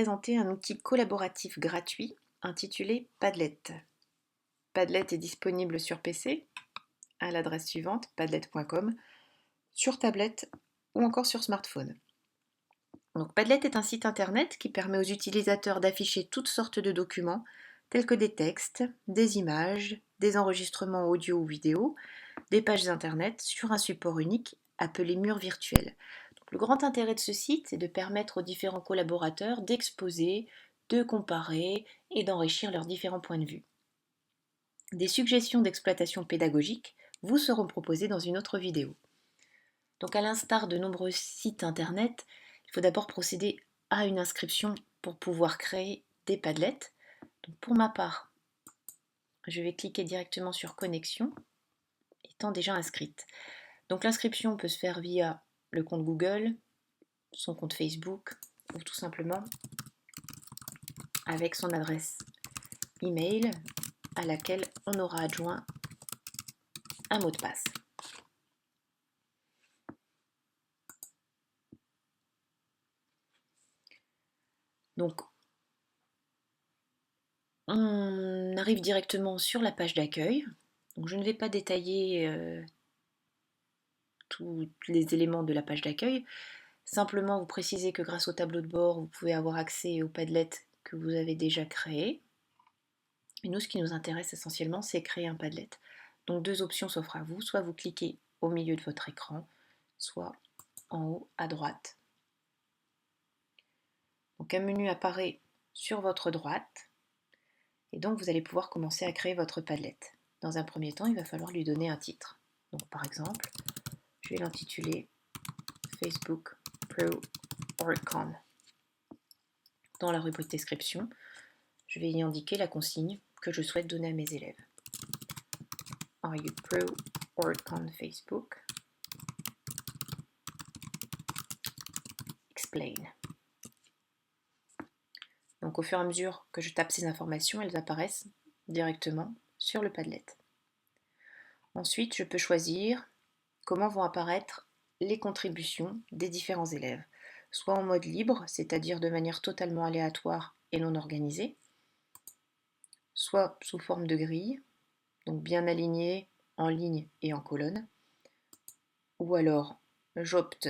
présenter un outil collaboratif gratuit intitulé Padlet. Padlet est disponible sur PC à l'adresse suivante padlet.com, sur tablette ou encore sur smartphone. Donc, Padlet est un site internet qui permet aux utilisateurs d'afficher toutes sortes de documents tels que des textes, des images, des enregistrements audio ou vidéo, des pages internet sur un support unique appelé mur virtuel. Le grand intérêt de ce site est de permettre aux différents collaborateurs d'exposer, de comparer et d'enrichir leurs différents points de vue. Des suggestions d'exploitation pédagogique vous seront proposées dans une autre vidéo. Donc à l'instar de nombreux sites internet, il faut d'abord procéder à une inscription pour pouvoir créer des Padlets. Donc pour ma part, je vais cliquer directement sur connexion, étant déjà inscrite. Donc l'inscription peut se faire via le compte Google, son compte Facebook ou tout simplement avec son adresse email à laquelle on aura adjoint un mot de passe. Donc on arrive directement sur la page d'accueil. Donc je ne vais pas détailler tous les éléments de la page d'accueil. Simplement vous précisez que grâce au tableau de bord, vous pouvez avoir accès aux Padlets que vous avez déjà créés. Et nous, ce qui nous intéresse essentiellement, c'est créer un Padlet. Donc deux options s'offrent à vous. Soit vous cliquez au milieu de votre écran, soit en haut à droite. Donc un menu apparaît sur votre droite et donc vous allez pouvoir commencer à créer votre Padlet. Dans un premier temps, il va falloir lui donner un titre. Donc par exemple, je vais l'intituler Facebook Pro OrgCon. Dans la rubrique description, je vais y indiquer la consigne que je souhaite donner à mes élèves. Are you pro OrgCon Facebook? Explain. Donc au fur et à mesure que je tape ces informations, elles apparaissent directement sur le Padlet. Ensuite, je peux choisir comment vont apparaître les contributions des différents élèves, soit en mode libre, c'est-à-dire de manière totalement aléatoire et non organisée, soit sous forme de grille, donc bien alignée en ligne et en colonne, ou alors j'opte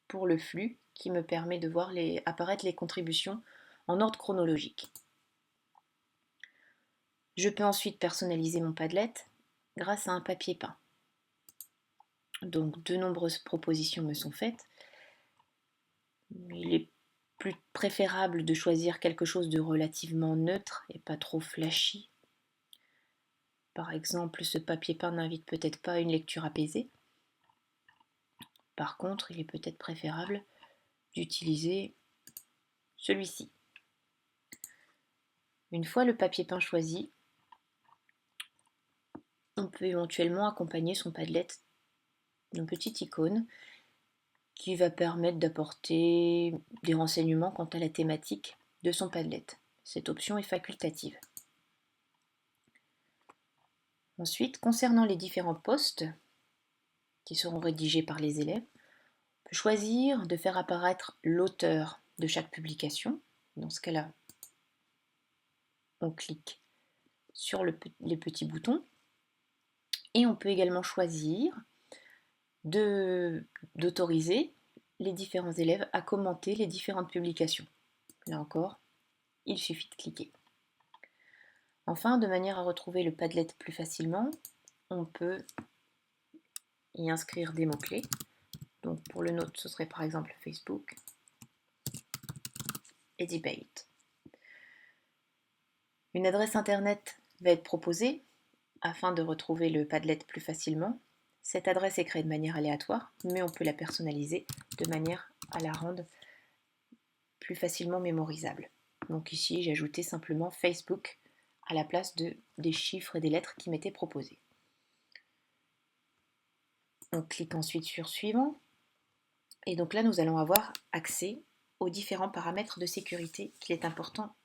pour le flux qui me permet de voir apparaître les contributions en ordre chronologique. Je peux ensuite personnaliser mon Padlet grâce à un papier peint. Donc de nombreuses propositions me sont faites. Il est plus préférable de choisir quelque chose de relativement neutre et pas trop flashy. Par exemple, ce papier peint n'invite peut-être pas à une lecture apaisée. Par contre, il est peut-être préférable d'utiliser celui-ci. Une fois le papier peint choisi, on peut éventuellement accompagner son Padlet d'une petite icône qui va permettre d'apporter des renseignements quant à la thématique de son Padlet. Cette option est facultative. Ensuite, concernant les différents posts qui seront rédigés par les élèves, on peut choisir de faire apparaître l'auteur de chaque publication. Dans ce cas-là, on clique sur les petits boutons et on peut également choisir d'autoriser les différents élèves à commenter les différentes publications. Là encore, il suffit de cliquer. Enfin, de manière à retrouver le Padlet plus facilement, on peut y inscrire des mots-clés. Donc pour le nôtre, ce serait par exemple Facebook et Debate. Une adresse internet va être proposée afin de retrouver le Padlet plus facilement. Cette adresse est créée de manière aléatoire, mais on peut la personnaliser de manière à la rendre plus facilement mémorisable. Donc ici, j'ai ajouté simplement Facebook à la place des chiffres et des lettres qui m'étaient proposés. On clique ensuite sur Suivant. Et donc là, nous allons avoir accès aux différents paramètres de sécurité qu'il est important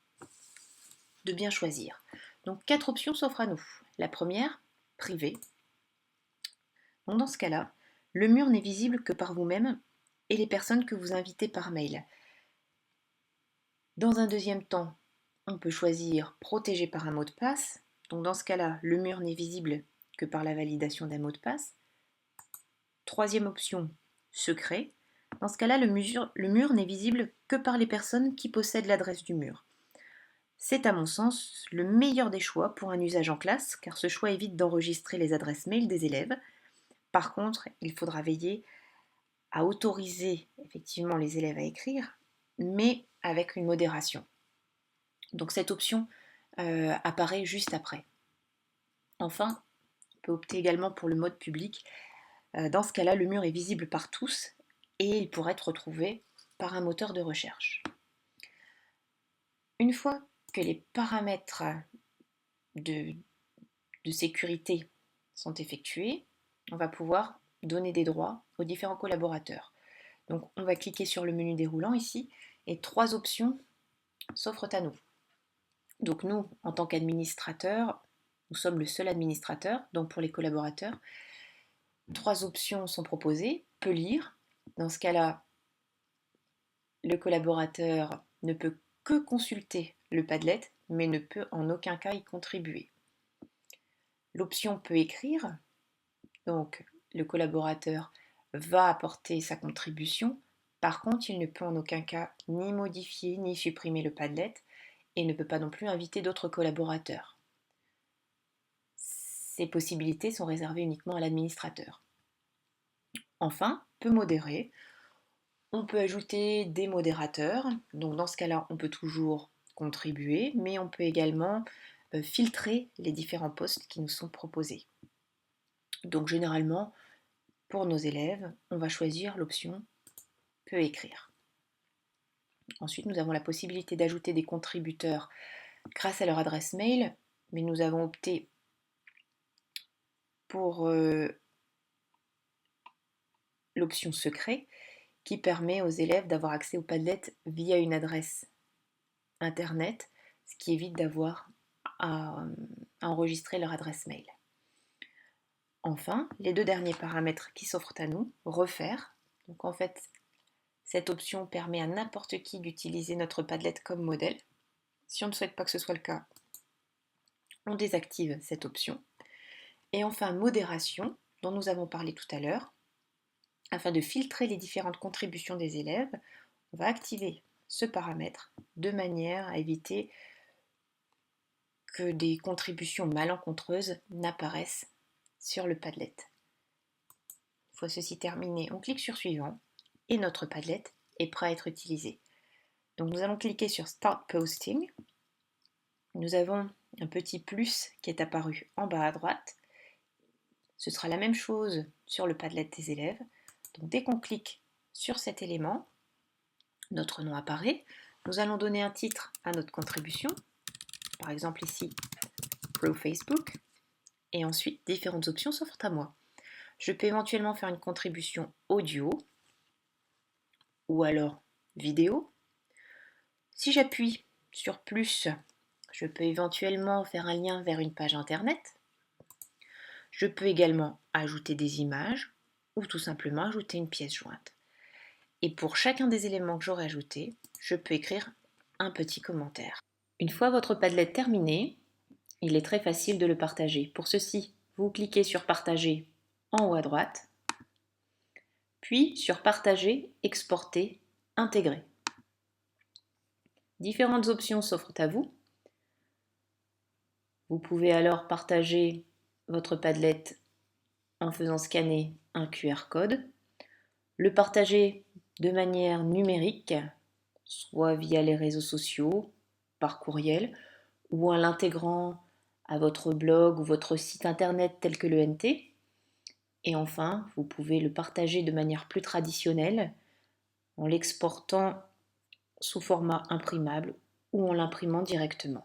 de bien choisir. Donc 4 options s'offrent à nous. La première, privé. Donc dans ce cas-là, le mur n'est visible que par vous-même et les personnes que vous invitez par mail. Dans un deuxième temps, on peut choisir protéger par un mot de passe. Donc dans ce cas-là, le mur n'est visible que par la validation d'un mot de passe. Troisième option, secret. Dans ce cas-là, le mur n'est visible que par les personnes qui possèdent l'adresse du mur. C'est à mon sens le meilleur des choix pour un usage en classe, car ce choix évite d'enregistrer les adresses mail des élèves. Par contre, il faudra veiller à autoriser effectivement les élèves à écrire, mais avec une modération. Donc cette option apparaît juste après. Enfin, on peut opter également pour le mode public. Dans ce cas-là, le mur est visible par tous et il pourrait être retrouvé par un moteur de recherche. Une fois que les paramètres de sécurité sont effectués, on va pouvoir donner des droits aux différents collaborateurs. Donc on va cliquer sur le menu déroulant ici et 3 options s'offrent à nous. Donc nous, en tant qu'administrateurs, nous sommes le seul administrateur, donc pour les collaborateurs, 3 options sont proposées. Peut lire, dans ce cas-là, le collaborateur ne peut que consulter le Padlet, mais ne peut en aucun cas y contribuer. L'option peut écrire, donc le collaborateur va apporter sa contribution, par contre il ne peut en aucun cas ni modifier ni supprimer le Padlet et ne peut pas non plus inviter d'autres collaborateurs. Ces possibilités sont réservées uniquement à l'administrateur. Enfin, peut modérer. On peut ajouter des modérateurs, donc dans ce cas-là, on peut toujours contribuer, mais on peut également filtrer les différents postes qui nous sont proposés. Donc généralement, pour nos élèves, on va choisir l'option peut écrire. Ensuite, nous avons la possibilité d'ajouter des contributeurs grâce à leur adresse mail, mais nous avons opté pour l'option secret qui permet aux élèves d'avoir accès au Padlet via une adresse internet, ce qui évite d'avoir à enregistrer leur adresse mail. Enfin, les 2 derniers paramètres qui s'offrent à nous, refaire. Donc en fait, cette option permet à n'importe qui d'utiliser notre Padlet comme modèle. Si on ne souhaite pas que ce soit le cas, on désactive cette option. Et enfin, modération, dont nous avons parlé tout à l'heure. Afin de filtrer les différentes contributions des élèves, on va activer ce paramètre de manière à éviter que des contributions malencontreuses n'apparaissent sur le Padlet. Une fois ceci terminé, on clique sur suivant et notre Padlet est prêt à être utilisé. Donc nous allons cliquer sur Start Posting. Nous avons un petit plus qui est apparu en bas à droite. Ce sera la même chose sur le Padlet des élèves. Donc dès qu'on clique sur cet élément, notre nom apparaît. Nous allons donner un titre à notre contribution, par exemple ici Pro Facebook, et ensuite différentes options s'offrent à moi. Je peux éventuellement faire une contribution audio ou alors vidéo. Si j'appuie sur plus, je peux éventuellement faire un lien vers une page internet. Je peux également ajouter des images ou tout simplement ajouter une pièce jointe. Et pour chacun des éléments que j'aurai ajoutés, je peux écrire un petit commentaire. Une fois votre Padlet terminé, il est très facile de le partager. Pour ceci, vous cliquez sur Partager en haut à droite, puis sur Partager, Exporter, Intégrer. Différentes options s'offrent à vous. Vous pouvez alors partager votre Padlet en faisant scanner un QR code, le partager de manière numérique, soit via les réseaux sociaux, par courriel, ou en l'intégrant à votre blog ou votre site internet tel que le NT. Et enfin, vous pouvez le partager de manière plus traditionnelle en l'exportant sous format imprimable ou en l'imprimant directement.